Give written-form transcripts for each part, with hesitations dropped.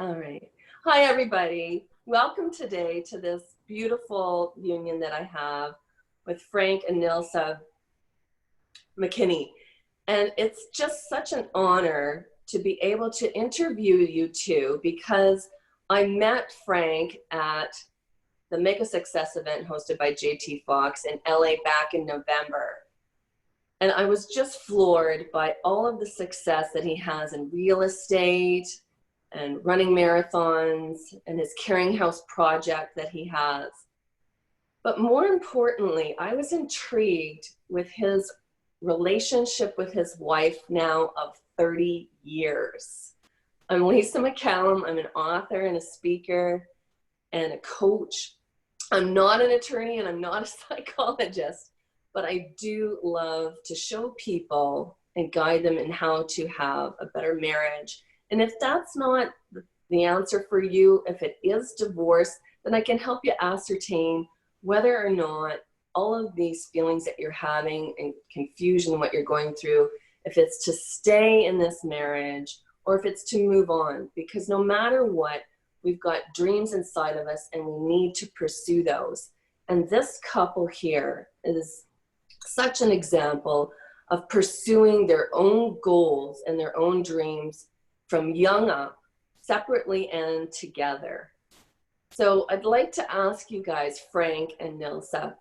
All right. Hi, everybody. Welcome today to this beautiful union that I have with Frank and Nilsa McKinney. And it's just such an honor to be able to interview you two because I met Frank at the Make a Success event hosted by JT Fox in LA back in November. And I was just floored by all of the success that he has in real estate and running marathons and his Caring House project that he has. But more importantly, I was intrigued with his relationship with his wife now of 30 years. I'm Lisa McCallum. I'm an author and a speaker and a coach. I'm not an attorney and I'm not a psychologist, but I do love to show people and guide them in how to have a better marriage. And if that's not the answer for you, if it is divorce, then I can help you ascertain whether or not all of these feelings that you're having and confusion, what you're going through, if it's to stay in this marriage or if it's to move on. Because no matter what, we've got dreams inside of us and we need to pursue those. And this couple here is such an example of pursuing their own goals and their own dreams from young up, separately and together. So I'd like to ask you guys, Frank and Nilsa,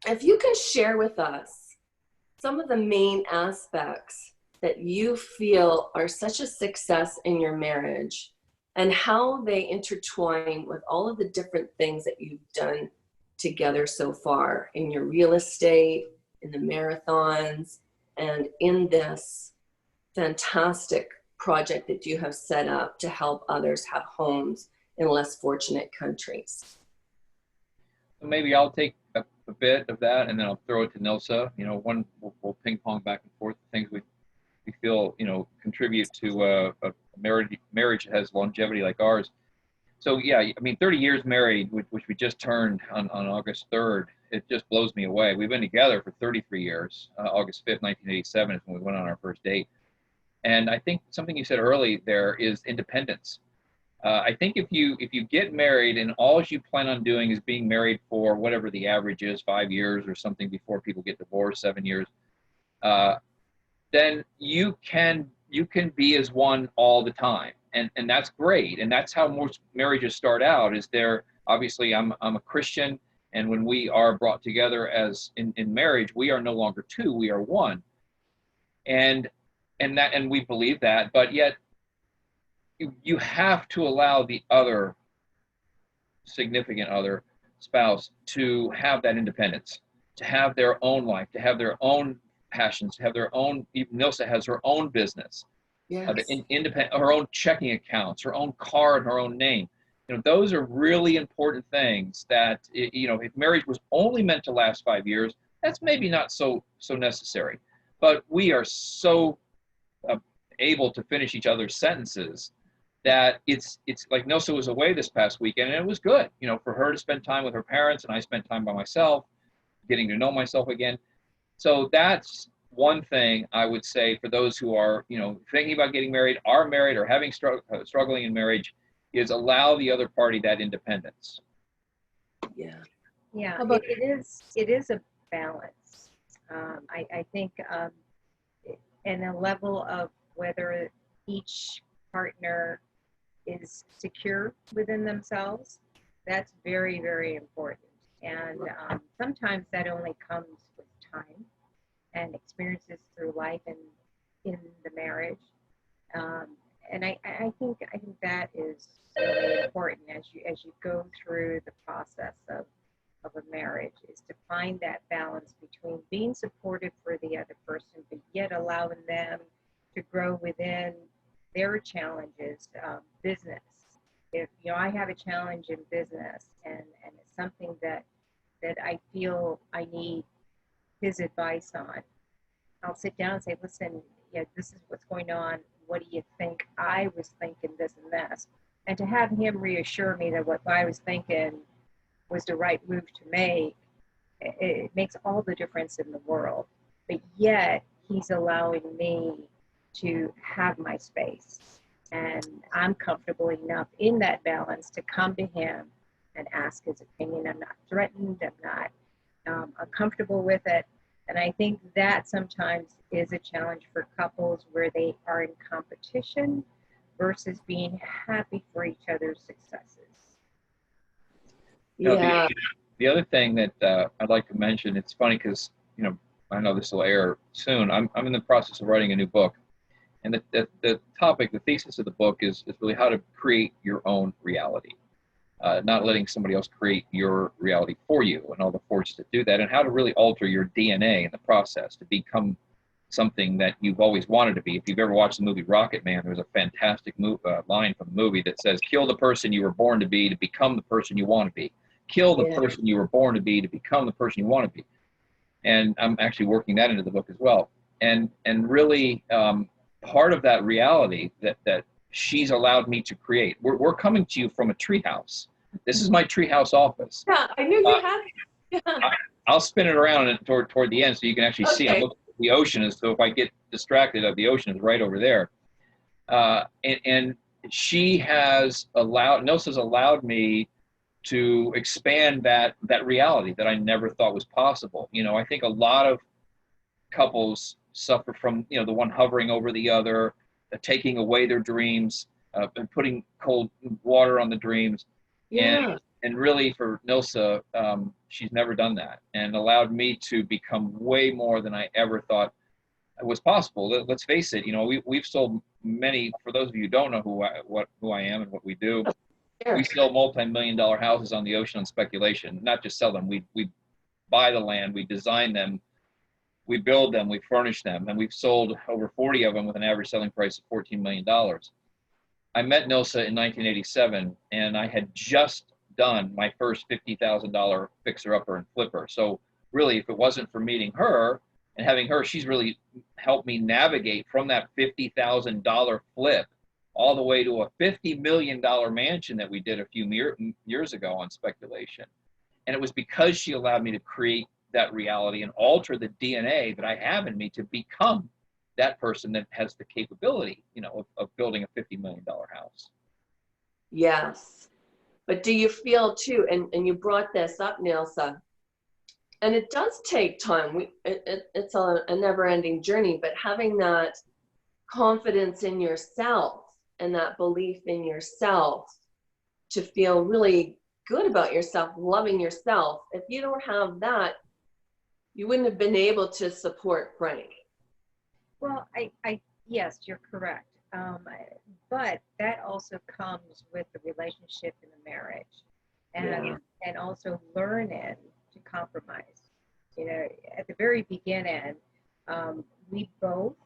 if you can share with us some of the main aspects that you feel are such a success in your marriage and how they intertwine with all of the different things that you've done together so far in your real estate, in the marathons, and in this fantastic project that you have set up to help others have homes in less fortunate countries. Maybe I'll take a bit of that and then I'll throw it to Nilsa. You know, we'll ping pong back and forth, things we feel, you know, contribute to a marriage that has longevity like ours. So yeah, I mean, 30 years married, which we just turned on August 3rd, it just blows me away. We've been together for 33 years. August 5th, 1987 is when we went on our first date. And I think something you said early there is independence. I think if you get married and all you plan on doing is being married for whatever the average is, 5 years or something before people get divorced, 7 years, then you can be as one all the time, and that's great, and that's how most marriages start out. Is there obviously I'm a Christian, and when we are brought together as in marriage, we are no longer two, we are one, and we believe that, but yet you have to allow the other significant other spouse to have that independence, to have their own life, to have their own passions, to have their own. Even Nilsa has her own business, Yes. Independent, her own checking accounts, her own car in her own name. You know, those are really important things that, you know, if marriage was only meant to last 5 years, that's maybe not so necessary. But we are so able to finish each other's sentences that it's like Nilsa was away this past weekend, and it was good, you know, for her to spend time with her parents, and I spent time by myself, getting to know myself again. So that's one thing I would say for those who are, you know, thinking about getting married, are married, or having struggling in marriage, is allow the other party that independence. Yeah. Yeah, it is a balance. I think in a level of whether each partner is secure within themselves, that's very, very important. And sometimes that only comes with time and experiences through life and in the marriage. And I think that is really important as you go through the process of a marriage, is to find that balance between being supportive for the other person, but yet allowing them to grow within their challenges. Business, if you know I have a challenge in business and it's something that I feel I need his advice on, I'll sit down and say, listen, yeah, this is what's going on. What do you think? I was thinking this and this. And to have him reassure me that what I was thinking was the right move to make, it makes all the difference in the world. But yet he's allowing me to have my space And I'm comfortable enough in that balance to come to him and ask his opinion. I'm not threatened. I'm not uncomfortable with it. And I think that sometimes is a challenge for couples where they are in competition versus being happy for each other's successes. Yeah. The other thing that I'd like to mention, it's funny because, I know this will air soon. I'm in the process of writing a new book. And the topic, the thesis of the book is really how to create your own reality. Not letting somebody else create your reality for you and all the forces that do that, and how to really alter your DNA in the process to become something that you've always wanted to be. If you've ever watched the movie Rocket Man, there's a fantastic line from the movie that says, kill the person you were born to become the person you want to be. Kill the person you were born to become the person you want to be. And I'm actually working that into the book as well. And really part of that reality that she's allowed me to create. We're coming to you from a treehouse. This is my treehouse office. Yeah, I knew you had. Yeah. I'll spin it around and toward the end so you can actually see. I'm looking at the ocean, is so if I get distracted, the ocean is right over there. And she has Nilsa's allowed me to expand that reality that I never thought was possible. I think a lot of couples suffer from, the one hovering over the other, taking away their dreams, and putting cold water on the dreams. Yeah. And really for Nilsa, she's never done that and allowed me to become way more than I ever thought was possible. Let's face it, we've sold many, for those of you who don't know who I am and what we do, we sell multi-million-dollar houses on the ocean on speculation. Not just sell them, we buy the land, we design them, we build them, we furnish them, and we've sold over 40 of them with an average selling price of $14 million. I met Nilsa in 1987, and I had just done my first $50,000 fixer-upper and flipper. So really, if it wasn't for meeting her and having her, she's really helped me navigate from that $50,000 flip all the way to a $50 million mansion that we did a few years ago on speculation. And it was because she allowed me to create that reality and alter the DNA that I have in me to become that person that has the capability, of building a $50 million house. Yes. But do you feel too, and you brought this up, Nilsa, and it does take time. It's a never-ending journey, but having that confidence in yourself and that belief in yourself to feel really good about yourself, loving yourself, if you don't have that, you wouldn't have been able to support Frank. Well, yes, you're correct. But that also comes with the relationship in the marriage, and also learning to compromise. At the very beginning, we both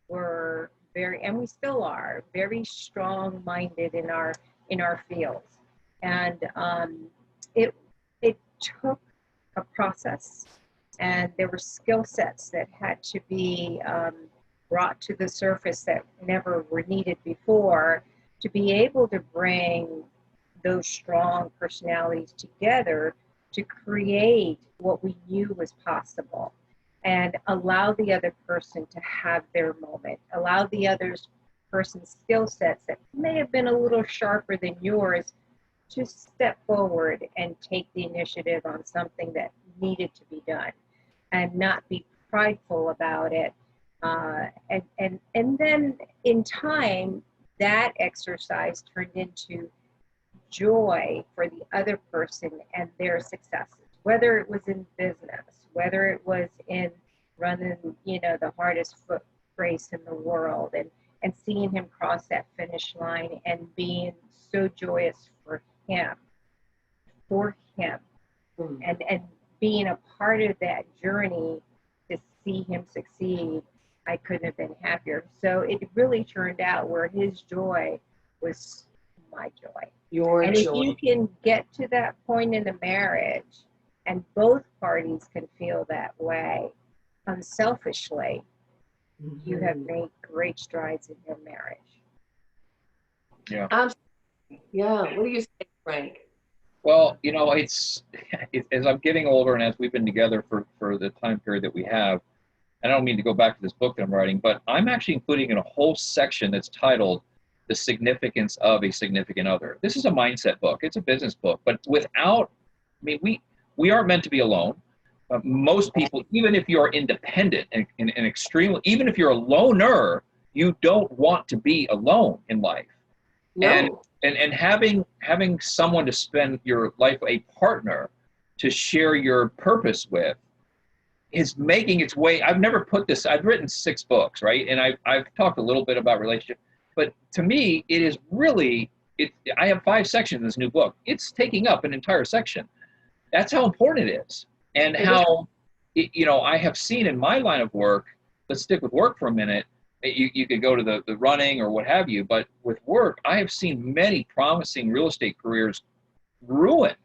were and we still are, very strong-minded in our fields, and it took a process, and there were skill sets that had to be brought to the surface that never were needed before to be able to bring those strong personalities together to create what we knew was possible and allow the other person to have their moment, allow the other person's skill sets that may have been a little sharper than yours to step forward and take the initiative on something that needed to be done and not be prideful about it. And then in time, that exercise turned into joy for the other person and their successes, whether it was in business, whether it was in running, the hardest foot race in the world, and seeing him cross that finish line and being so joyous for him, and being a part of that journey to see him succeed. I couldn't have been happier. So it really turned out where his joy was my joy. Your and joy. If you can get to that point in the marriage and both parties can feel that way unselfishly, you have made great strides in your marriage. Yeah. Absolutely. Yeah. What do you think, Frank? Well, it's as I'm getting older and as we've been together for the time period that we have, I don't mean to go back to this book that I'm writing, but I'm actually including in a whole section that's titled the significance of a significant other. This is a mindset book. It's a business book, but without, I mean, we aren't meant to be alone. Most people, even if you're independent and extremely, even if you're a loner, you don't want to be alone in life. No. And having someone to spend your life, a partner to share your purpose with, is making its way. I've never put this, I've written 6 books, right? And I've talked a little bit about relationship, but to me, it is really, I have 5 sections in this new book. It's taking up an entire section. That's how important it is. And how, you know, I have seen in my line of work, let's stick with work for a minute. You could go to the running or what have you, but with work, I have seen many promising real estate careers ruined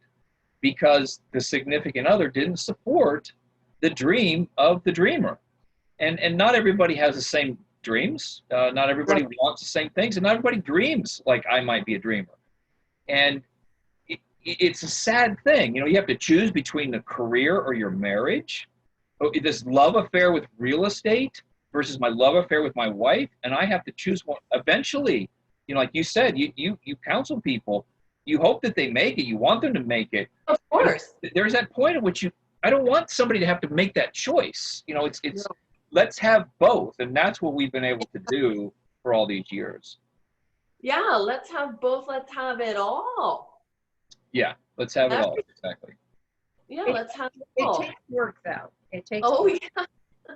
because the significant other didn't support the dream of the dreamer. And not everybody has the same dreams. Not everybody wants the same things, and not everybody dreams like I might be a dreamer. And it's a sad thing. You know, you have to choose between the career or your marriage. This love affair with real estate versus my love affair with my wife, and I have to choose one. Eventually, you know, like you said, you counsel people. You hope that they make it. You want them to make it. Of course. There's that point at which I don't want somebody to have to make that choice. You know, it's No. Let's have both, and that's what we've been able to do for all these years. Yeah, let's have both. Let's have it all. Yeah, let's have it all. Exactly. Yeah, let's have it It all. takes work, though. It takes Oh, work. yeah.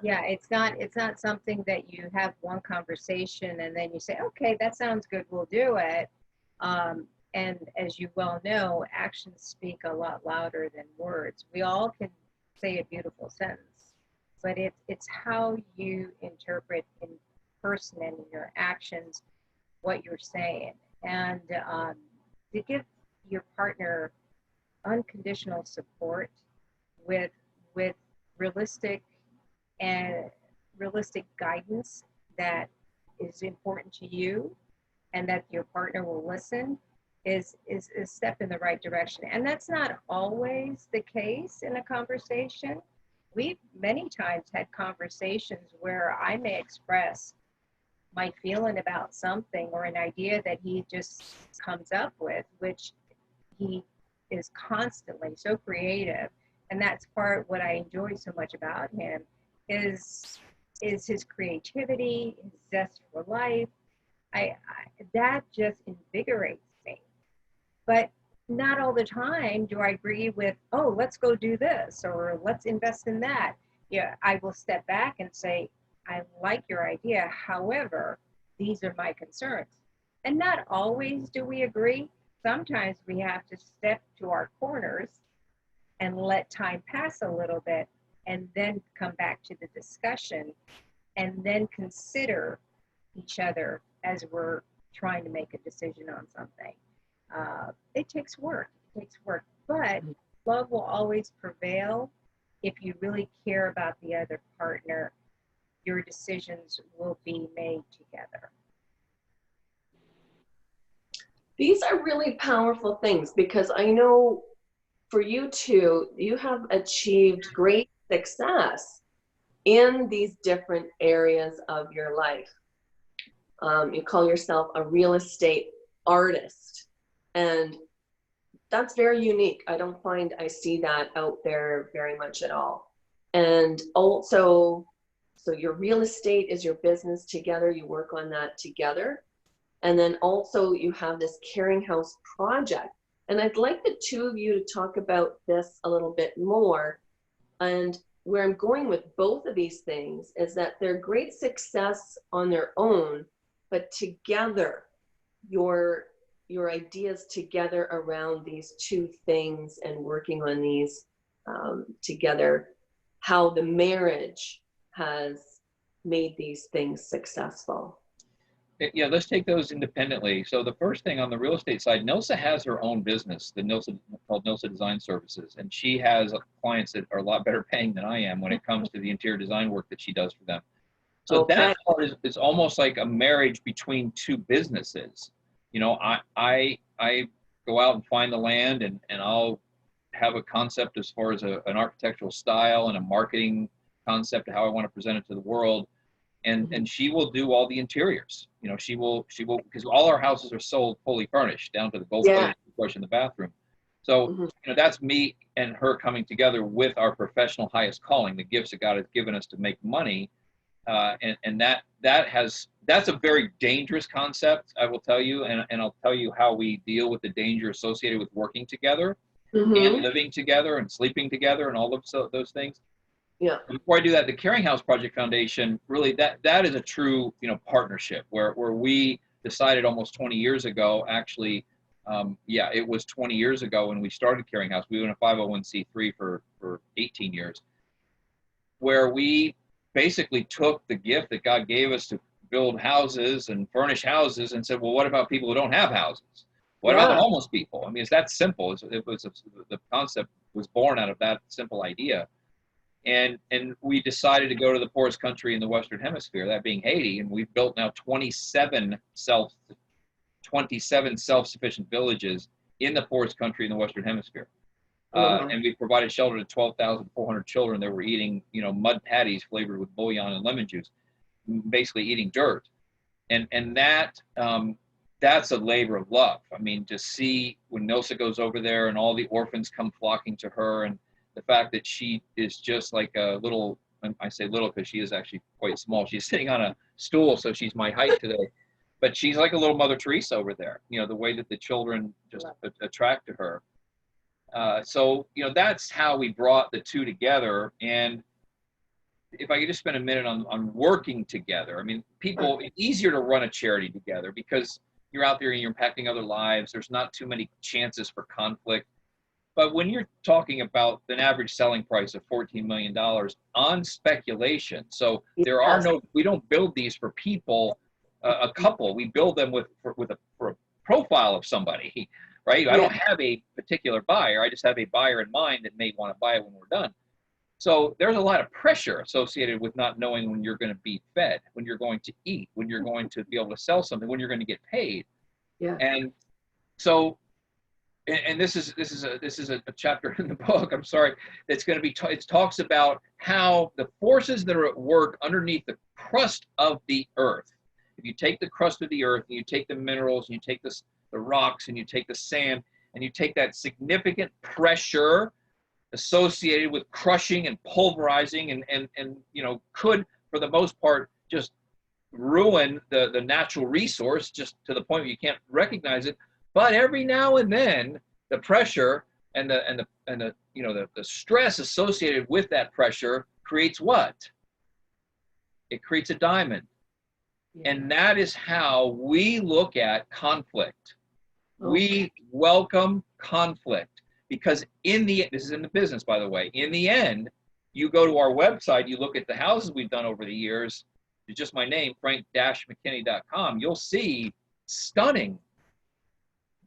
Yeah, it's not something that you have one conversation and then you say, okay, that sounds good, we'll do it. And as you well know, actions speak a lot louder than words. We all can say a beautiful sentence, but it's how you interpret in person and in your actions what you're saying. And to give your partner unconditional support with realistic guidance that is important to you and that your partner will listen is a step in the right direction. And that's not always the case in a conversation. We've many times had conversations where I may express my feeling about something or an idea that he just comes up with, which he is constantly so creative. And that's part what I enjoy so much about him is his creativity, his zest for life. That just invigorates me. But not all the time do I agree with, oh, let's go do this or let's invest in that. Yeah, I will step back and say, I like your idea. However, these are my concerns. And not always do we agree. Sometimes we have to step to our corners and let time pass a little bit and then come back to the discussion and then consider each other as we're trying to make a decision on something. It takes work, but love will always prevail. If you really care about the other partner, your decisions will be made together. These are really powerful things because I know for you two, you have achieved great success in these different areas of your life. You call yourself a real estate artist, and that's very unique. I don't find I see that out there very much at all. And also, so your real estate is your business together. You work on that together. And then also you have this Caring House project. And I'd like the two of you to talk about this a little bit more. And where I'm going with both of these things is that they're great success on their own, but together, your ideas together around these two things and working on these together, how the marriage has made these things successful. Yeah, let's take those independently. So the first thing on the real estate side, Nilsa has her own business, called Nilsa Design Services, and she has clients that are a lot better paying than I am when it comes to the interior design work that she does for them. So Okay. that part is almost like a marriage between two businesses. You know, I go out and find the land, and I'll have a concept as far as an architectural style and a marketing concept of how I want to present it to the world. and she will do all the interiors. You know, she will because all our houses are sold fully furnished down to the gold plated toothbrush in the bathroom. So you know, that's me and her coming together with our professional highest calling, the gifts that God has given us to make money, and that's a very dangerous concept, I will tell you, and I'll tell you how we deal with the danger associated with working together and living together and sleeping together and all of those things. Yeah. Before I do that, the Caring House Project Foundation, really that is a true, you know, partnership where we decided almost 20 years ago, actually, it was 20 years ago when we started Caring House. We were in a 501c3 for 18 years, where we basically took the gift that God gave us to build houses and furnish houses and said, well, what about people who don't have houses? What about the homeless people? I mean, it's that simple. The concept was born out of that simple idea. And we decided to go to the poorest country in the Western Hemisphere, that being Haiti, and we've built now 27 self-sufficient villages in the poorest country in the Western Hemisphere. And we provided shelter to 12,400 children that were eating, you know, mud patties flavored with bouillon and lemon juice, basically eating dirt. And that's a labor of love. I mean, to see when Nilsa goes over there and all the orphans come flocking to her, and the fact that she is just like a little, I say little because she is actually quite small. She's sitting on a stool, so she's my height today. But she's like a little Mother Teresa over there, you know, the way that the children just attract to her. So, you know, that's how we brought the two together. And if I could just spend a minute on working together. I mean, it's easier to run a charity together because you're out there and you're impacting other lives. There's not too many chances for conflict. But when you're talking about an average selling price of $14 million on speculation, so we don't build these for people, a couple. We build them for a profile of somebody, right? I don't have a particular buyer. I just have a buyer in mind that may want to buy it when we're done. So there's a lot of pressure associated with not knowing when you're going to be fed, when you're going to eat, when you're going to be able to sell something, when you're going to get paid. Yeah. And so. And this is a chapter in the book, I'm sorry, that's going to be, it talks about how the forces that are at work underneath the crust of the earth. If you take the crust of the earth and you take the minerals and you take the rocks and you take the sand and you take that significant pressure associated with crushing and pulverizing and you know, could, for the most part, just ruin the natural resource just to the point where you can't recognize it. But every now and then, the pressure and the you know the stress associated with that pressure creates what? It creates a diamond, and that is how we look at conflict. We welcome conflict because this is in the business, by the way. In the end, you go to our website, you look at the houses we've done over the years. It's just my name, frank-mckinney.com. You'll see stunning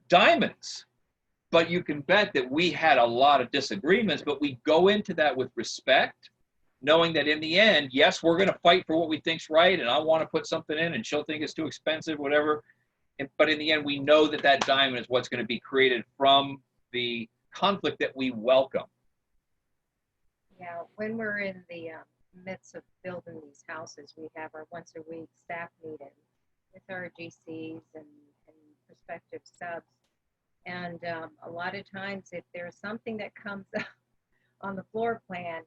diamonds, but you can bet that we had a lot of disagreements, but we go into that with respect, knowing that in the end, yes, we're going to fight for what we think's right, and I want to put something in and she'll think it's too expensive, whatever, but in the end, we know that that diamond is what's going to be created from the conflict that we welcome. Yeah, when we're in the midst of building these houses, we have our once a week staff meeting with our GCs and prospective subs. And a lot of times if there's something that comes up on the floor plan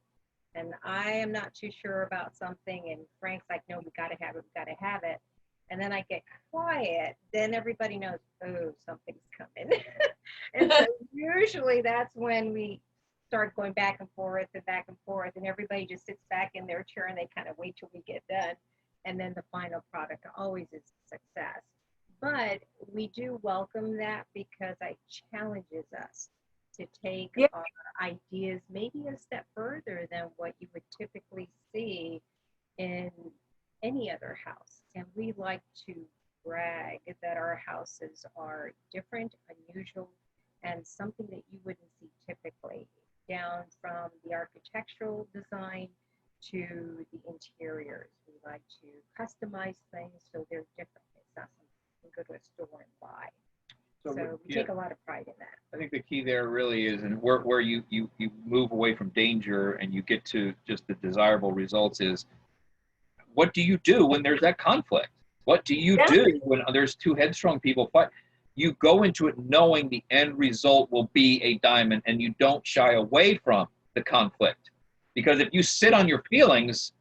and I am not too sure about something and Frank's like, no, we got to have it. And then I get quiet, then everybody knows, oh, something's coming. And so usually that's when we start going back and forth, and everybody just sits back in their chair and they kind of wait till we get done. And then the final product always is a success. But we do welcome that because it challenges us to take our ideas maybe a step further than what you would typically see in any other house. And we like to brag that our houses are different, unusual, and something that you wouldn't see typically, down from the architectural design to the interiors. We like to customize things so they're different. It's not something you can go to a store and buy. So we take a lot of pride in that. I think the key there really is, and where you move away from danger and you get to just the desirable results, is what do you do when there's that conflict? What do you do when there's two headstrong people fight? You go into it knowing the end result will be a diamond, and you don't shy away from the conflict. Because if you sit on your feelings,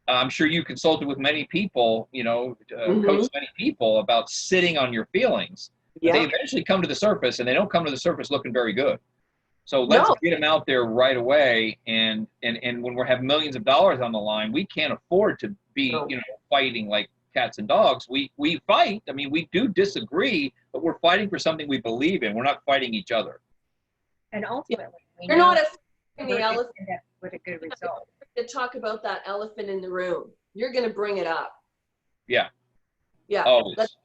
I'm sure you consulted with many people, coached many people about sitting on your feelings. But they eventually come to the surface, and they don't come to the surface looking very good. So let's get them out there right away. And when we have millions of dollars on the line, we can't afford to be, fighting like cats and dogs. We fight. I mean, we do disagree, but we're fighting for something we believe in. We're not fighting each other. And ultimately, you're not the elephant with a good result. To talk about that elephant in the room. You're going to bring it up. Yeah. Yeah. Always. Let's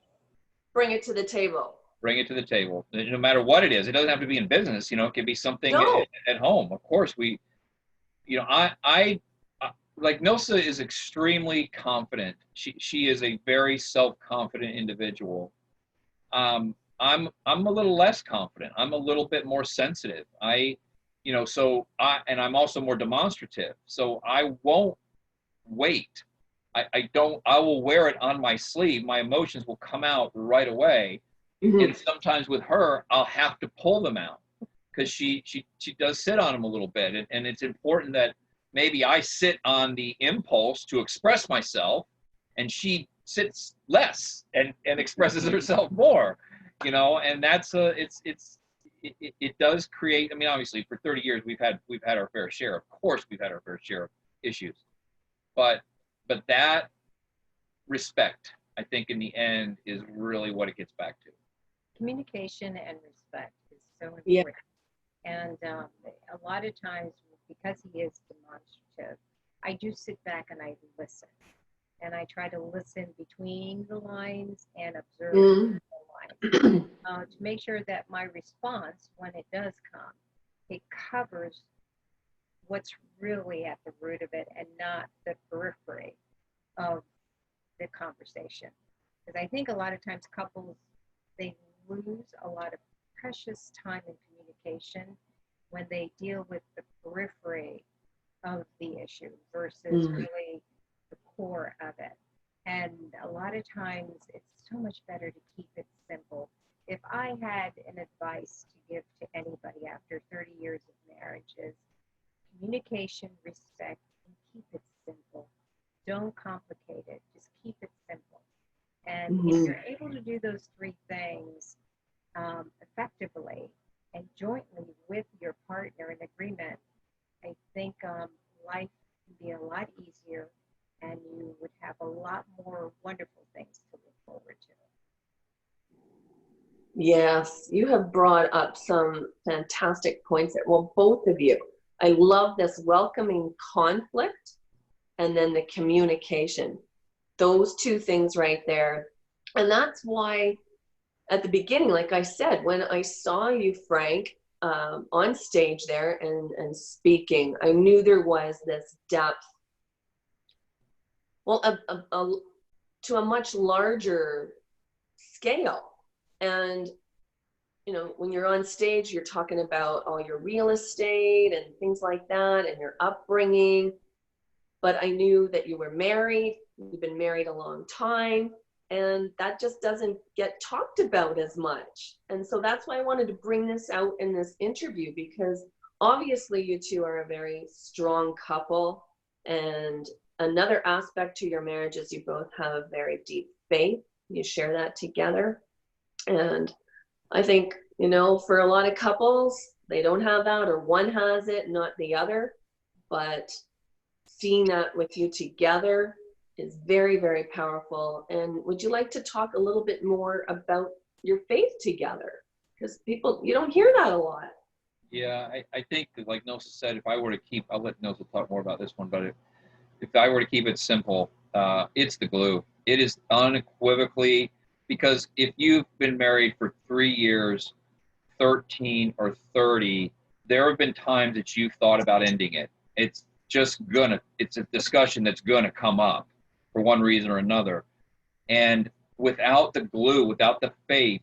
bring it to the table. Bring it to the table, no matter what it is. It doesn't have to be in business. It can be something at home. Of course, I like Nilsa is extremely confident. She is a very self-confident individual. I'm a little less confident. I'm a little bit more sensitive. And I'm also more demonstrative. So I won't wait. I will wear it on my sleeve. My emotions will come out right away. And sometimes with her, I'll have to pull them out because she does sit on them a little bit. And it's important that maybe I sit on the impulse to express myself, and she sits less and expresses herself more, and that's it does create, I mean, obviously for 30 years, we've had our fair share. Of course, we've had our fair share of issues, but that respect, I think in the end, is really what it gets back to. Communication and respect is so important. Yeah. And a lot of times, because he is demonstrative, I do sit back and I listen. And I try to listen between the lines and observe the lines to make sure that my response, when it does come, it covers what's really at the root of it and not the periphery of the conversation. Because I think a lot of times couples, they lose a lot of precious time in communication when they deal with the periphery of the issue versus really the core of it. And a lot of times it's so much better to keep it simple. If I had an advice to give to anybody after 30 years of marriage is communication, respect, and keep it simple. Don't complicate it. Just keep it simple. And if you're able to do those three things effectively and jointly with your partner in agreement, I think life can be a lot easier and you would have a lot more wonderful things to look forward to. Yes, you have brought up some fantastic points there. Well, both of you. I love this welcoming conflict and then the communication. Those two things right there. And that's why at the beginning, like I said, when I saw you, Frank, on stage there and speaking, I knew there was this depth, well, to a much larger scale. And, when you're on stage, you're talking about all your real estate and things like that and your upbringing. But I knew that you were married, you've been married a long time, and that just doesn't get talked about as much. And so that's why I wanted to bring this out in this interview, because obviously you two are a very strong couple. And another aspect to your marriage is you both have a very deep faith. You share that together. And I think, for a lot of couples, they don't have that, or one has it, not the other. But seeing that with you together is very, very powerful. And would you like to talk a little bit more about your faith together? Because you don't hear that a lot. Yeah, I think that, like Nilsa said, if I were to keep, I'll let Nilsa talk more about this one, but if I were to keep it simple, it's the glue. It is unequivocally, because if you've been married for 3 years, 13 or 30, there have been times that you've thought about ending it. It's a discussion that's gonna come up for one reason or another. And without the glue, without the faith,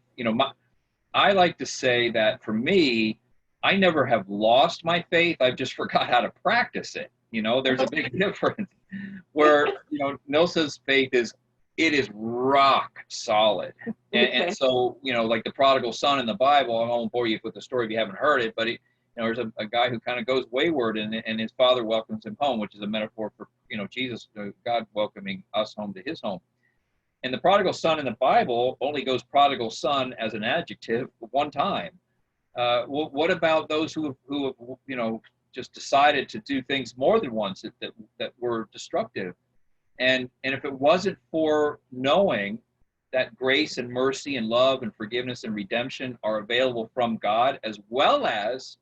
I like to say that for me, I never have lost my faith. I've just forgot how to practice it. There's a big difference. where, Nilsa's faith is rock solid. And so, like the prodigal son in the Bible, I won't bore you with the story if you haven't heard it, but there's a guy who kind of goes wayward, and his father welcomes him home, which is a metaphor for, Jesus, God welcoming us home to his home. And the prodigal son in the Bible only goes prodigal son as an adjective one time. What about those who have, just decided to do things more than once that were destructive? And if it wasn't for knowing that grace and mercy and love and forgiveness and redemption are available from God as well as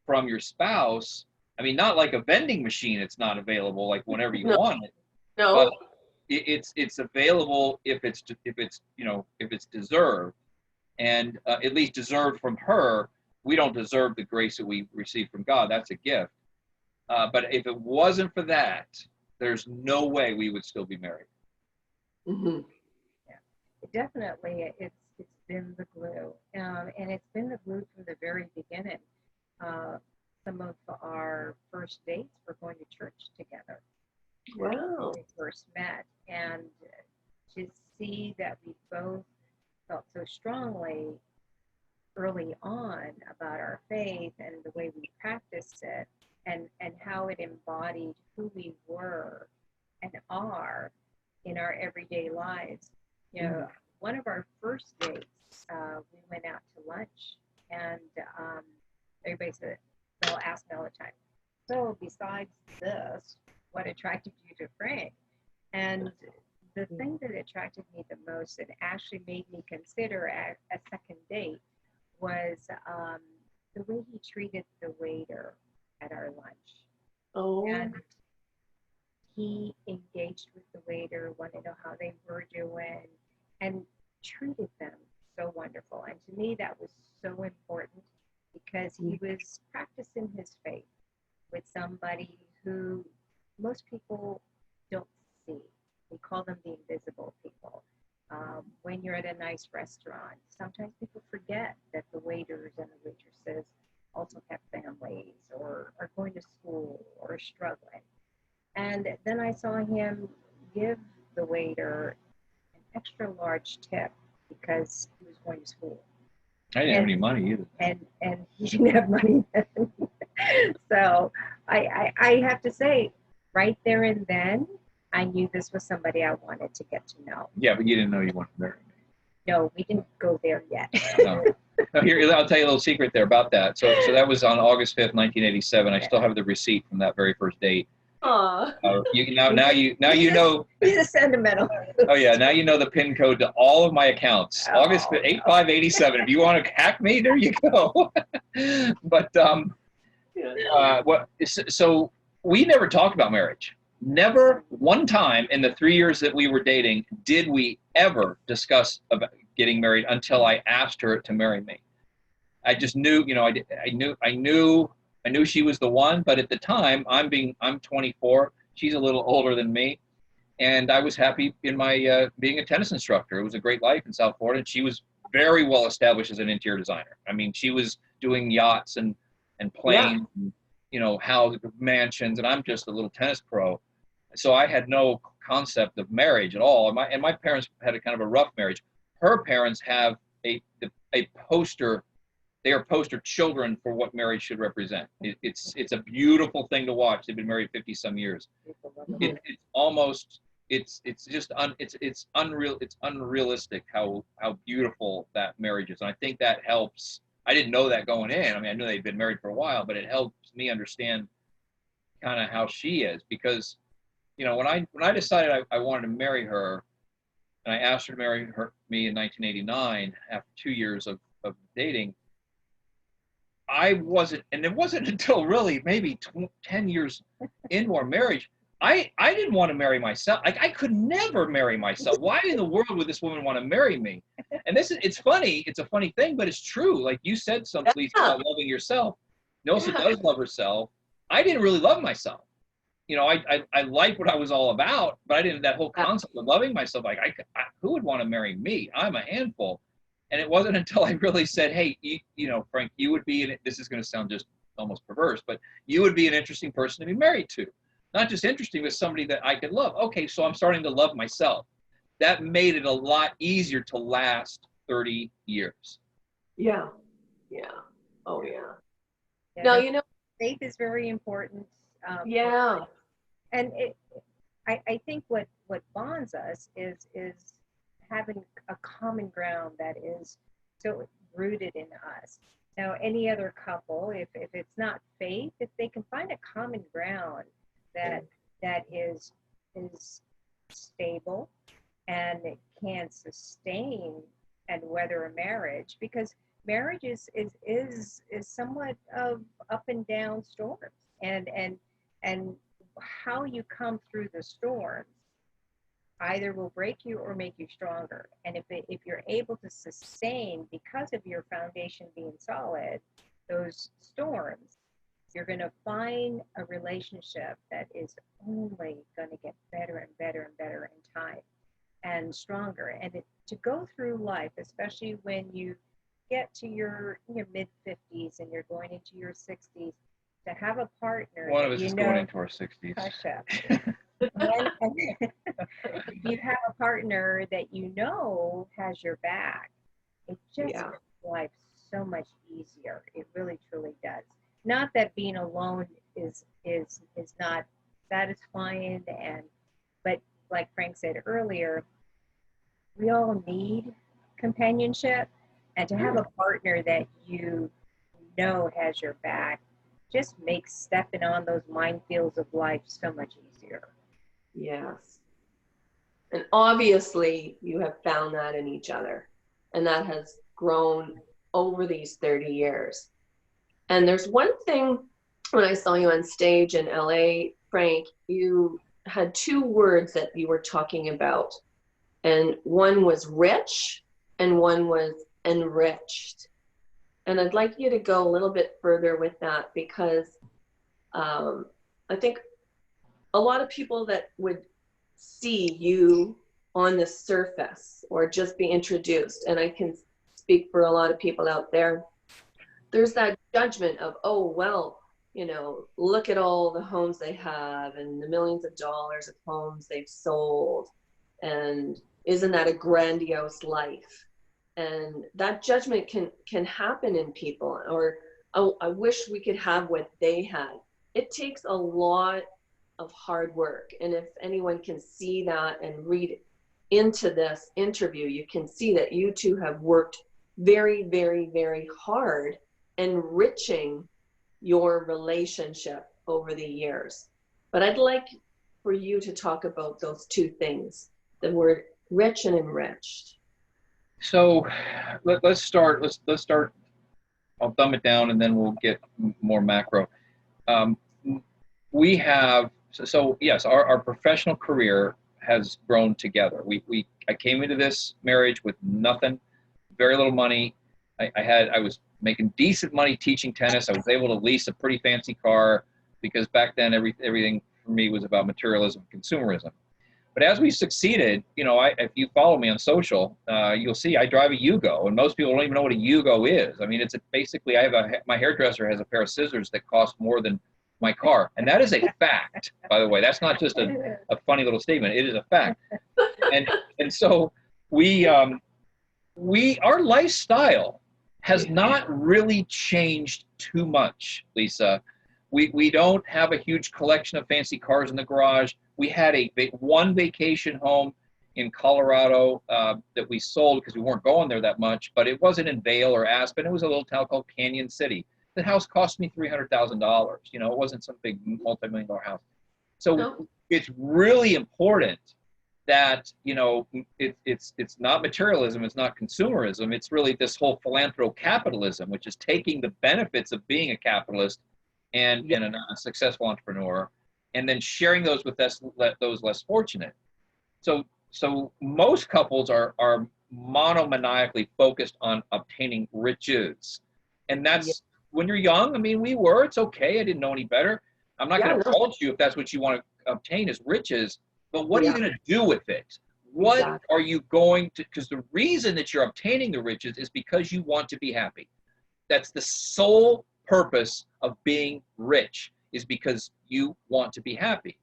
from your spouse, I mean, not like a vending machine, it's not available like whenever you want it. No. But it's available if it's deserved, and at least deserved from her. We don't deserve the grace that we receive from God. That's a gift. But if it wasn't for that, there's no way we would still be married. Mm-hmm. Yeah, definitely, it's been the glue, and it's been the glue from the very beginning. Some of our first dates were going to church together. Wow. When we first met, and to see that we both felt so strongly early on about our faith and the way we practiced it, and how it embodied who we were and are in our everyday lives. One of our first dates, we went out to lunch, and everybody said, they'll ask me all the time, so besides this, what attracted you to Frank? And the thing that attracted me the most and actually made me consider a second date was the way he treated the waiter at our lunch. Oh. And he engaged with the waiter, wanted to know how they were doing, and treated them so wonderful. And to me, that was so important because he was practicing his faith with somebody who most people don't see. We call them the invisible people. When you're at a nice restaurant, sometimes people forget that the waiters and the waitresses also have families or are going to school or are struggling. And then I saw him give the waiter an extra large tip because he was going to school. I didn't have any money either. And he didn't have money then. So I have to say, right there and then, I knew this was somebody I wanted to get to know. Yeah, but you didn't know you wanted to marry me. No, we didn't go there yet. No. Here, I'll tell you a little secret there about that. So that was on August 5th, 1987. I still have the receipt from that very first date. Aww. Now you know. He's a sentimental. Oh yeah, now you know the PIN code to all of my accounts. Oh, August 5th, 8587. If you want to hack me, there you go. But so we never talked about marriage. Never one time in the 3 years that we were dating did we ever discuss about getting married until I asked her to marry me. I just knew, I knew she was the one, but at the time I'm 24, she's a little older than me, and I was happy in my being a tennis instructor. It was a great life in South Florida, and she was very well established as an interior designer. I mean, she was doing yachts and planes, and, houses, mansions, and I'm just a little tennis pro. So I had no concept of marriage at all. And my parents had a kind of a rough marriage. Her parents have a poster. They are poster children for what marriage should represent. It's a beautiful thing to watch. They've been married 50 some years. It's unreal. It's unrealistic how beautiful that marriage is. And I think that helps. I didn't know that going in. I mean, I knew they'd been married for a while, but it helps me understand kind of how she is, because when I decided I wanted to marry her, and I asked her to marry me in 1989 after 2 years of dating, it wasn't until really maybe 10 years into our marriage, I didn't want to marry myself. I could never marry myself. Why in the world would this woman want to marry me? And it's funny. It's a funny thing, but it's true. Like you said something about loving yourself. Nilsa does love herself. I didn't really love myself. I liked what I was all about, but I didn't, that whole concept of loving myself, like who would want to marry me? I'm a handful. And it wasn't until I really said, hey, Frank, you would be, this is going to sound just almost perverse, but you would be an interesting person to be married to. not just interesting, but somebody that I could love. Okay, so I'm starting to love myself. That made it a lot easier to last 30 years. Yeah. Yeah. Oh, yeah. Yeah, Now, no, you know, faith is very important. yeah. And I think what bonds us is having a common ground that is so rooted in us. Now, any other couple, if it's not faith, if they can find a common ground that is stable and it can sustain and weather a marriage, because marriage is somewhat of up and down storms, and how you come through the storms either will break you or make you stronger. And if you're able to sustain, because of your foundation being solid, those storms, you're going to find a relationship that is only going to get better and better and better in time and stronger. And to go through life, especially when you get to your mid 50s and you're going into your 60s, to have a partner. One of us is going into our 60s. Hush up. You have a partner that you know has your back. It just makes life so much easier. It really, truly does. Not that being alone is not satisfying, but like Frank said earlier, we all need companionship, and to have a partner that you know has your back just makes stepping on those minefields of life so much easier. Yes. And obviously you have found that in each other, and that has grown over these 30 years. And there's one thing, when I saw you on stage in LA, Frank, you had two words that you were talking about, and one was rich and one was enriched. And I'd like you to go a little bit further with that, because I think a lot of people that would see you on the surface or just be introduced, and I can speak for a lot of people out there, there's that judgment of, oh, well, look at all the homes they have and the millions of dollars of homes they've sold, and isn't that a grandiose life? And that judgment can happen in people, or, oh, I wish we could have what they had. It takes a lot of hard work. And if anyone can see that and read into this interview, you can see that you two have worked very, very, very hard, enriching your relationship over the years. But I'd like for you to talk about those two things, the word rich and enriched. So let's start. I'll dumb it down and then we'll get more macro. We have, so yes, our professional career has grown together. I came into this marriage with nothing, very little money. I was making decent money teaching tennis. I was able to lease a pretty fancy car, because back then everything for me was about materialism, consumerism. But as we succeeded, if you follow me on social, you'll see I drive a Yugo, and most people don't even know what a Yugo is. I mean, basically my hairdresser has a pair of scissors that cost more than my car, and that is a fact, by the way. That's not just a funny little statement. It is a fact. And so our lifestyle has not really changed too much, Lisa. We don't have a huge collection of fancy cars in the garage. We had one vacation home in Colorado that we sold because we weren't going there that much, but it wasn't in Vail or Aspen. It was a little town called Canyon City. The house cost me $300,000. It wasn't some big multi-million-dollar house. So it's really important that, it's not materialism, it's not consumerism. It's really this whole Philanthro-Capitalism, which is taking the benefits of being a capitalist and a successful entrepreneur, and then sharing those with those less fortunate. So most couples are monomaniacally focused on obtaining riches. And that's when you're young. I mean, it's okay. I didn't know any better. I'm not going to fault you if that's what you want to obtain is riches, but what are you going to do with it? What are you going to, because the reason that you're obtaining the riches is because you want to be happy. That's the sole purpose of being rich, is because you want to be happy.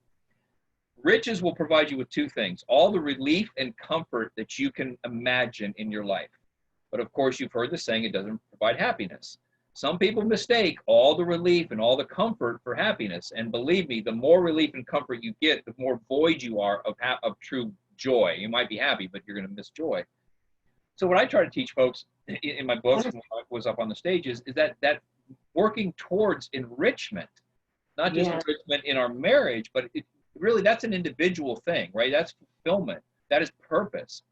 riches will provide you with two things: all the relief and comfort that you can imagine in your life. But of course, you've heard the saying, it doesn't provide happiness. Some people mistake all the relief and all the comfort for happiness. And believe me, the more relief and comfort you get, the more void you are of true joy. You might be happy, but you're going to miss joy. So what I try to teach folks in my books, when I was up on the stage, is that working towards enrichment, not just enrichment in our marriage, but really that's an individual thing, right? That's fulfillment. That is purpose.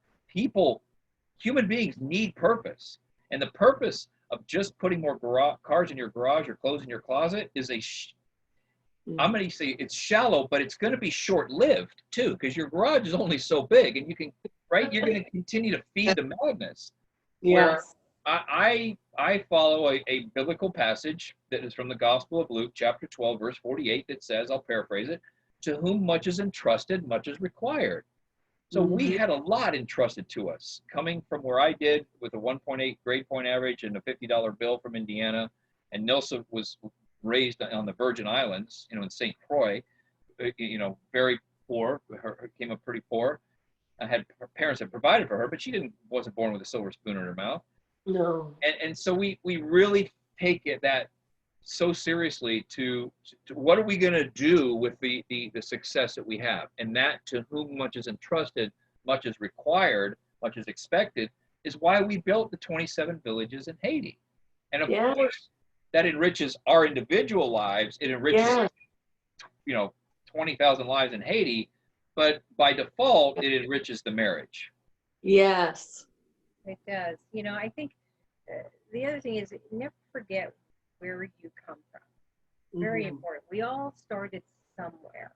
Human beings need purpose. And the purpose of just putting more cars in your garage or clothes in your closet is I'm going to say it's shallow, but it's going to be short-lived too, because your garage is only so big, and you can, right? You're going to continue to feed the madness. Yes. Where I follow a biblical passage that is from the Gospel of Luke, chapter 12, verse 48, that says, I'll paraphrase it, to whom much is entrusted, much is required. So we had a lot entrusted to us, coming from where I did with a 1.8 grade point average and a $50 bill from Indiana. And Nilsa was raised on the Virgin Islands, in St. Croix, very poor. Came up pretty poor. Her parents had provided for her, but she wasn't born with a silver spoon in her mouth. No. And so we really take that so seriously to what are we going to do with the success that we have, and that to whom much is entrusted, much is required, much is expected, is why we built the 27 villages in Haiti. And of course, that enriches our individual lives. It enriches 20,000 lives in Haiti, but by default, it enriches the marriage. Yes. It does. I think the other thing is never forget where you come from. Very important. We all started somewhere,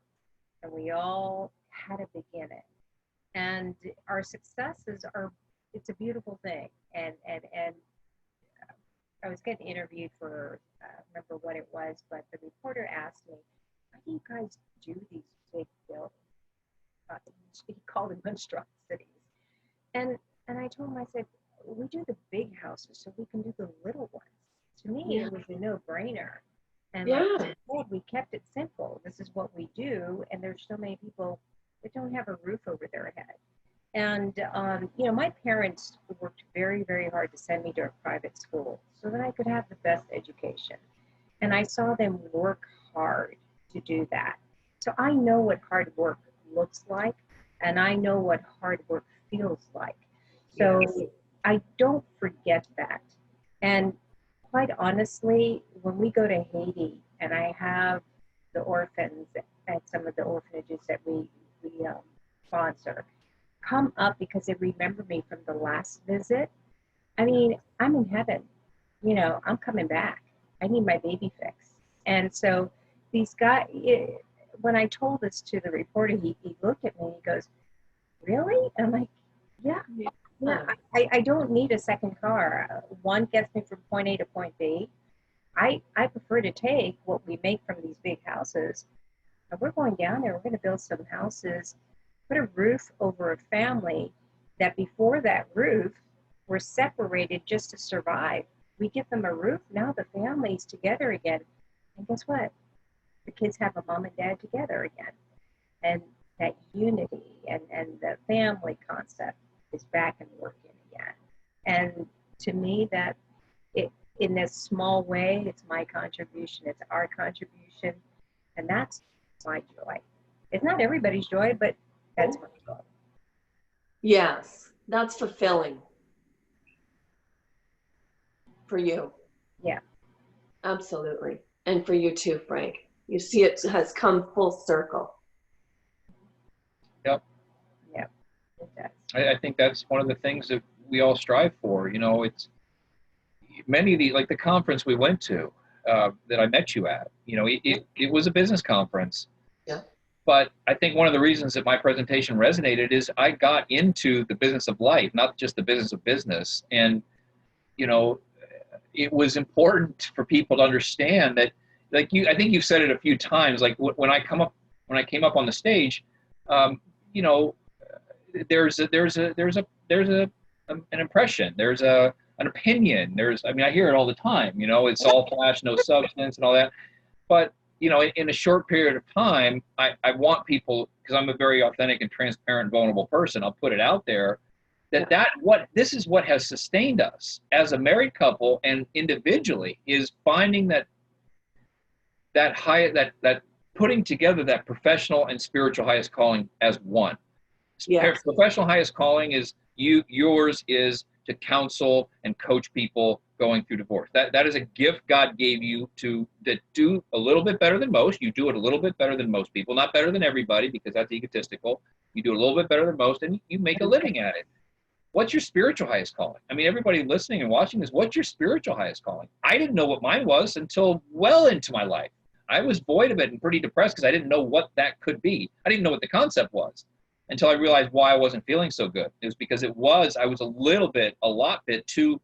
and we all had a beginning. And our successes it's a beautiful thing. And I was getting interviewed for, I don't remember what it was, but the reporter asked me, how do you guys do these big buildings? He called them monstrosities. And I told him, I said, we do the big houses so we can do the little ones. To me, it was a no-brainer. And like I said, we kept it simple. This is what we do. And there's so many people that don't have a roof over their head. And, my parents worked very, very hard to send me to a private school so that I could have the best education. And I saw them work hard to do that. So I know what hard work looks like, and I know what hard work feels like. So I don't forget that. And quite honestly, when we go to Haiti and I have the orphans at some of the orphanages that we sponsor come up because they remember me from the last visit, I mean, I'm in heaven. I'm coming back. I need my baby fix. And so these guys, when I told this to the reporter, he looked at me and he goes, really? And I'm like, yeah. I don't need a second car. One gets me from point A to point B. I prefer to take what we make from these big houses, and we're going down there. We're going to build some houses, put a roof over a family that before that roof were separated just to survive. We give them a roof. Now the family's together again. And guess what? The kids have a mom and dad together again. And that unity and the family concept is back and working again. And to me, that in this small way, it's my contribution, it's our contribution, and that's my joy. It's not everybody's joy, but that's my joy. Yes, that's fulfilling for you. Yeah. Absolutely. And for you too, Frank. You see, it has come full circle. Yep. Yep. It does. I think that's one of the things that we all strive for. It's many of the, like the conference we went to that I met you at, it was a business conference. Yeah. But I think one of the reasons that my presentation resonated is I got into the business of life, not just the business of business. And, it was important for people to understand that, I think you've said it a few times, like when I came up on the stage, there's an impression, there's an opinion, I hear it all the time, it's all flash, no substance and all that. But you know, in a short period of time, I want people, because I'm a very authentic and transparent, vulnerable person, I'll put it out there, this is what has sustained us as a married couple and individually, is finding that putting together that professional and spiritual highest calling as one. Yes. Professional highest calling is yours is to counsel and coach people going through divorce. That is a gift God gave you to do a little bit better than most. You do it a little bit better than most people, not better than everybody, because that's egotistical. You do a little bit better than most, and you make a living at it. What's your spiritual highest calling? I mean, everybody listening and watching this, what's your spiritual highest calling? I didn't know what mine was until well into my life. I was void of it and pretty depressed because I didn't know what that could be. I didn't know what the concept was until I realized why I wasn't feeling so good. It was because I was a lot bit too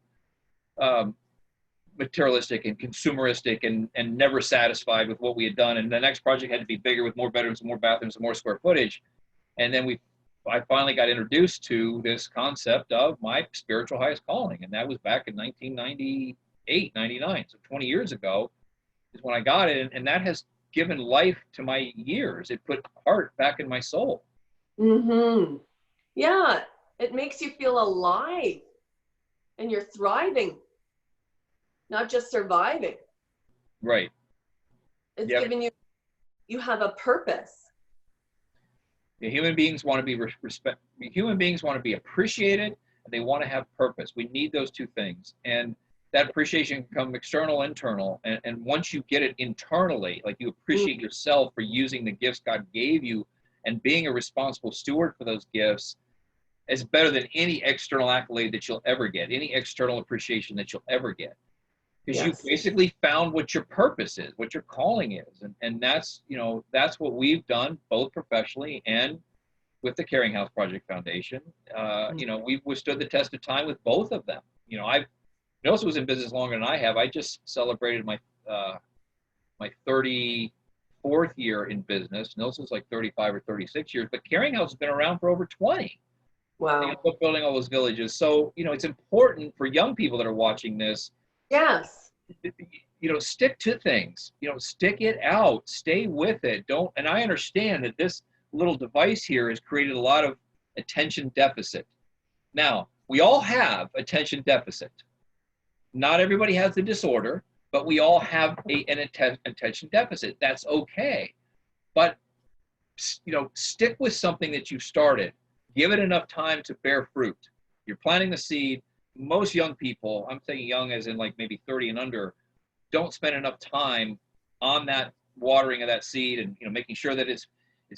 materialistic and consumeristic and never satisfied with what we had done. And the next project had to be bigger with more bedrooms, more bathrooms, and more square footage. And then I finally got introduced to this concept of my spiritual highest calling. And that was back in 1998, 99. So 20 years ago is when I got it. And that has given life to my years. It put heart back in my soul. Mm-hmm. Yeah, it makes you feel alive and you're thriving, not just surviving. Right. It's giving you have a purpose. Yeah, human beings want to be human beings want to be appreciated, and they want to have purpose. We need those two things. And that appreciation can come external, internal. And once you get it internally, like you appreciate yourself for using the gifts God gave you and being a responsible steward for those gifts, is better than any external accolade that you'll ever get, any external appreciation that you'll ever get. Because you basically found what your purpose is, what your calling is. And that's, that's what we've done both professionally and with the Caring House Project Foundation. We've withstood the test of time with both of them. Nilsa was in business longer than I have. I just celebrated my 34th year in business. Nilsa was like 35 or 36 years, but Caring House has been around for over 20. Wow. Building all those villages. So, it's important for young people that are watching this. Yes. Stick to things, stick it out, stay with it. And I understand that this little device here has created a lot of attention deficit. Now, we all have attention deficit. Not everybody has the disorder, but we all have an attention deficit. That's okay. But, stick with something that you started. Give it enough time to bear fruit. You're planting the seed. Most young people, I'm saying young as in like maybe 30 and under, don't spend enough time on that watering of that seed and making sure that it's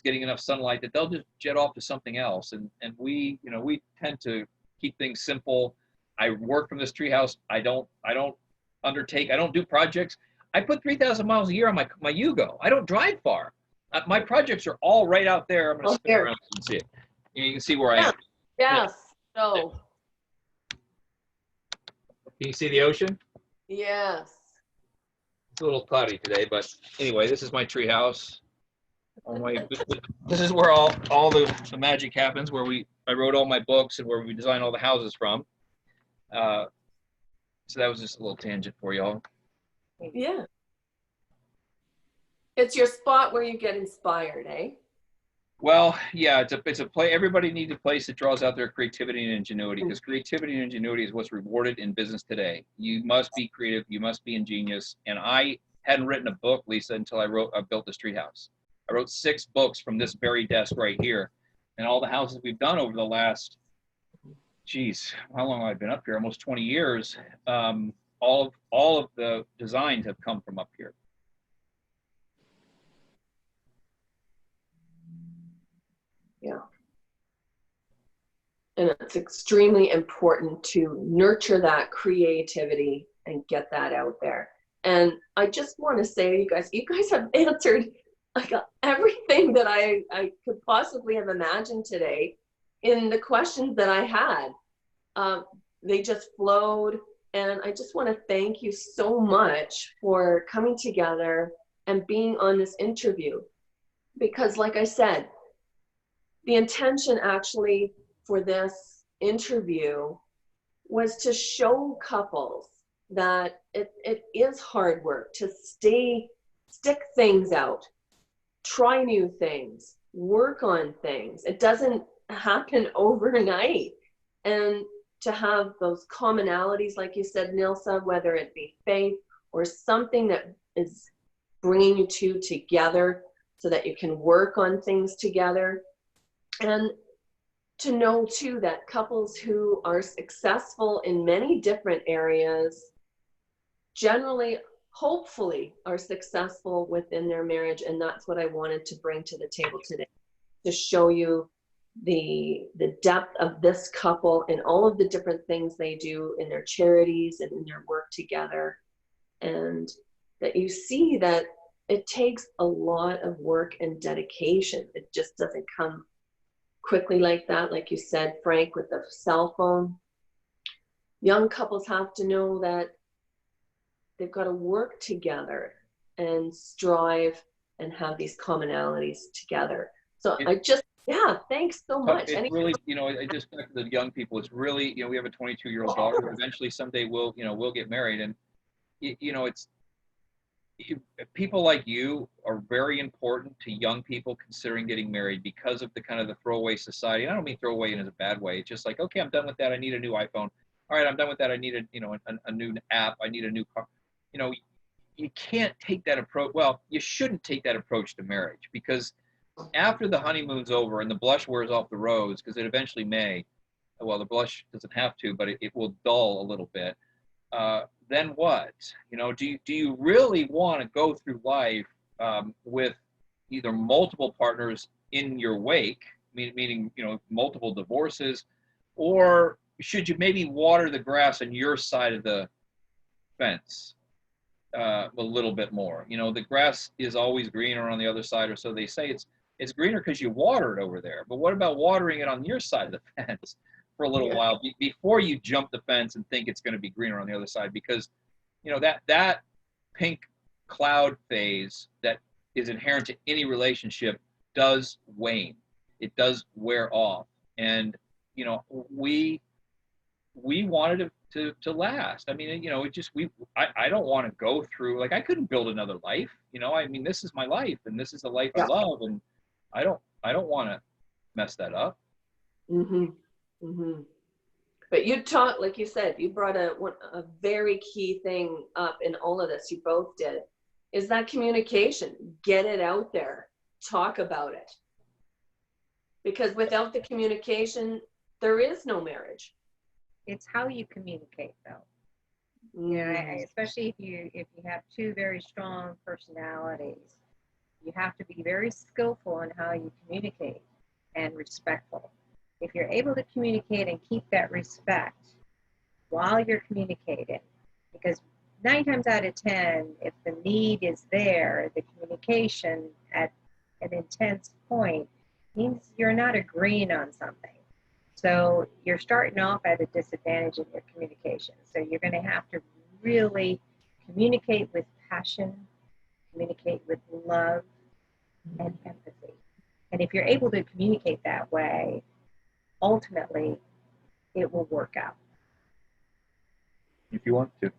getting enough sunlight, that they'll just jet off to something else. And we tend to keep things simple. I work from this treehouse. I don't do projects. I put 3,000 miles a year on my Yugo. I don't drive far. My projects are all right out there. I'm going to spin around so you can see it. You can see where I am. Yes. No. Can you see the ocean? Yes. It's a little cloudy today, but anyway, this is my tree house. This is where all the magic happens, where I wrote all my books and where we design all the houses from. So that was just a little tangent for y'all. Yeah. It's your spot where you get inspired, eh? Well, yeah, it's a play. Everybody needs a place that draws out their creativity and ingenuity, because creativity and ingenuity is what's rewarded in business today. You must be creative. You must be ingenious. And I hadn't written a book, Lisa, until I built this tree house. I wrote 6 books from this very desk right here, and all the houses we've done over the last, how long have I been up here? Almost 20 years. All of the designs have come from up here. Yeah. And it's extremely important to nurture that creativity and get that out there. And I just want to say, you guys have answered like everything that I could possibly have imagined today in the questions that I had. They just flowed. And I just want to thank you so much for coming together and being on this interview. Because like I said, the intention actually for this interview was to show couples that it is hard work to stay stick things out, try new things, work on things. It doesn't happen overnight. And to have those commonalities, like you said, Nilsa, whether it be faith or something that is bringing you two together so that you can work on things together. And to know too that couples who are successful in many different areas generally, hopefully, are successful within their marriage. And that's what I wanted to bring to the table today, to show you the depth of this couple and all of the different things they do in their charities and in their work together. And that you see that it takes a lot of work and dedication. It just doesn't come quickly like that. Like you said, Frank, with the cell phone, young couples have to know that they've got to work together and strive and have these commonalities together. So thanks so much. It's really, I just back to the young people, it's really, we have a 22-year-old daughter who eventually someday will get married. And, people like you are very important to young people considering getting married because of the kind of the throwaway society. And I don't mean throwaway in a bad way. It's just like, okay, I'm done with that. I need a new iPhone. All right, I'm done with that. I need a new app. I need a new car. You can't take that approach. Well, you shouldn't take that approach to marriage, because after the honeymoon's over and the blush wears off the rose, because it eventually may, well, the blush doesn't have to, but it will dull a little bit. Then what? Do you really want to go through life with either multiple partners in your wake, meaning multiple divorces, or should you maybe water the grass on your side of the fence a little bit more? The grass is always greener on the other side, or so they say. It's greener because you water it over there. But what about watering it on your side of the fence for a little while before you jump the fence and think it's going to be greener on the other side? Because that pink cloud phase that is inherent to any relationship does wane. It does wear off. And we wanted it to last. I mean, I don't want to go through, like, I couldn't build another life. This is my life, and this is the life I love, and I don't want to mess that up. Mm-hmm. Mm-hmm. But you talked, like you said, you brought a very key thing up in all of this. You both did, is that communication. Get it out there. Talk about it. Because without the communication, there is no marriage. It's how you communicate, though. Especially if you have two very strong personalities, you have to be very skillful in how you communicate and respectful. If you're able to communicate and keep that respect while you're communicating, because 9 times out of 10, if the need is there, the communication at an intense point means you're not agreeing on something. So you're starting off at a disadvantage in your communication. So you're going to have to really communicate with passion, communicate with love and empathy. And if you're able to communicate that way, ultimately, it will work out. If you want to.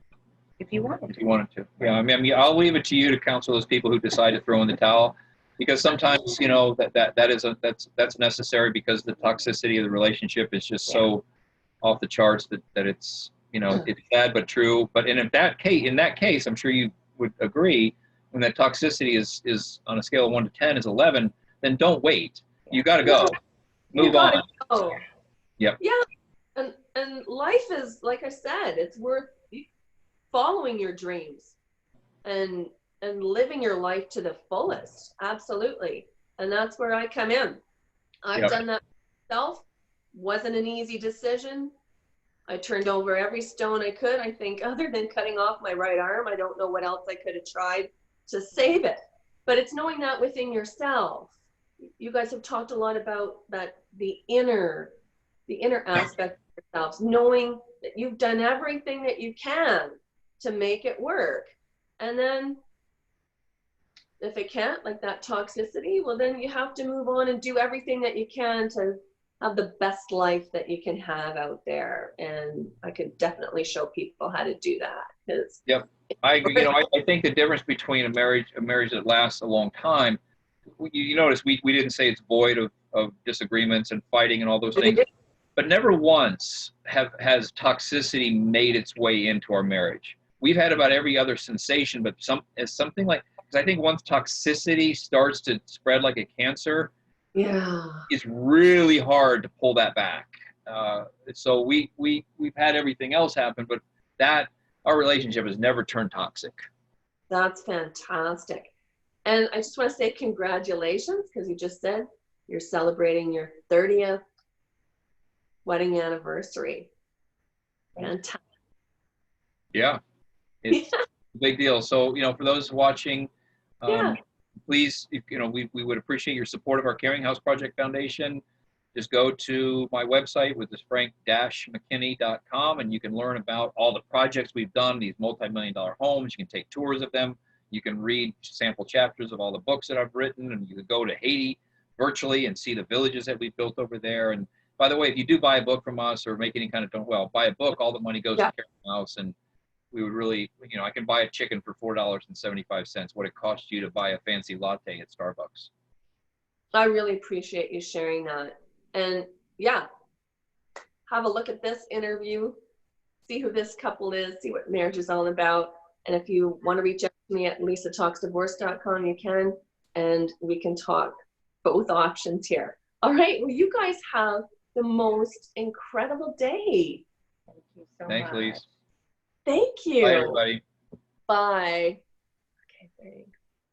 If you wanted to. If you wanted to. Yeah, I mean, I'll leave it to you to counsel those people who decide to throw in the towel, because sometimes, that's necessary, because the toxicity of the relationship is just so off the charts that it's, it's sad but true. But in that case, I'm sure you would agree, when that toxicity is on a scale of 1 to 10 is 11, then don't wait. You got to go. Move on. Go. Yep. Yeah. And life is, like I said, it's worth following your dreams and living your life to the fullest. Absolutely. And that's where I come in. I've done that myself. Wasn't an easy decision. I turned over every stone I could. I think, other than cutting off my right arm, I don't know what else I could have tried to save it. But it's knowing that within yourself. You guys have talked a lot about that, the inner aspect of yourselves, knowing that you've done everything that you can to make it work. And then if it can't, like that toxicity, well, then you have to move on and do everything that you can to have the best life that you can have out there. And I could definitely show people how to do that, because I agree. You know, I think the difference between a marriage that lasts a long time, you notice we didn't say it's void of disagreements and fighting and all those things, but never once has toxicity made its way into our marriage. We've had about every other sensation, but something like, because I think once toxicity starts to spread like a cancer, Yeah. it's really hard to pull that back. So we've had everything else happen, but that our relationship has never turned toxic. That's fantastic. And I just want to say congratulations, because you just said you're celebrating your 30th wedding anniversary. Fantastic. Yeah, it's a big deal. So, you know, for those watching, Yeah. please, you know, we would appreciate your support of our Caring House Project Foundation. Just go to my website, which is frank-mckinney.com, and you can learn about all the projects we've done, these multi-million-dollar homes. You can take tours of them. You can read sample chapters of all the books that I've written, and you can go to Haiti virtually and see the villages that we've built over there. And by the way, if you do buy a book from us or make any kind of, buy a book, all the money goes to Caring House, and we would really, you know, I can buy a chicken for $4.75, what it costs you to buy a fancy latte at Starbucks. I really appreciate you sharing that. And yeah, have a look at this interview, see who this couple is, see what marriage is all about. And if you want to reach out to me at lisatalksdivorce.com, you can, and we can talk both options here. All right, well, you guys have the most incredible day. Thank you so Thanks, much. Lise. Thank you. Bye, everybody. Bye. Okay, thanks.